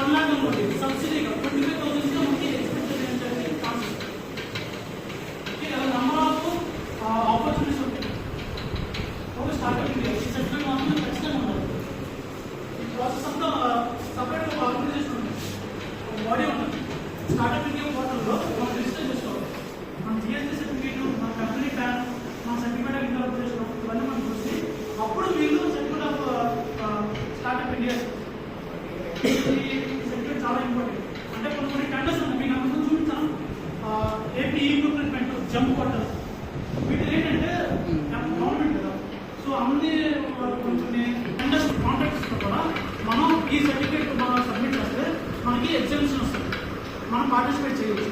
1 lakh అనుకోండి సబ్సిడీగా 25,000 గా మనకి ఎక్స్పెక్ట్ చేయడానికి కాన్సెప్ట్. ఓకే, అలా నెంబర్ ఆఫ్ ఆపర్చునిటీస్ ఉంటాయి. ఒక స్టార్ట్అప్ ఇండియా ఈ సెక్టర్ మాత్రం ఖచ్చితంగా ఉండాలి. ఈ ప్రాసెస్ అంతా సపరేట్ ఒక ఆర్గనైజేషన్ ఉంటుంది, ఒక బాడీ ఉంటుంది. స్టార్ట్అప్ ఇండియా పోర్టల్లో మనం రిజిస్టర్ చేసుకోవాలి. మన జిఎస్టీ సర్టిఫికేట్, మన కంపెనీ ప్యాన్, మన సర్టిఫికేట్ ఆఫ్ ఇన్కార్పొరేషన్ ఇవన్నీ మనం చూసి అప్పుడు వీళ్ళు certificate of startup India certificate చాలా ఇంపార్టెంట్. అంటే కొన్ని టెండర్స్ ఉన్నాయి, మీకు అందరూ చూపించాను. ఏపీ రిక్రూట్మెంట్, జంప్ కొట్టలు, వీటిలో ఏంటంటే గవర్నమెంట్ కదా, సో అన్ని కొన్ని టెండర్స్ కాంట్రాక్ట్స్ కూడా మనం ఈ సర్టిఫికేట్ మనం సబ్మిట్ చేస్తే మనకి ఎగ్జామ్షన్ వస్తుంది, మనం పార్టిసిపేట్ చేయవచ్చు.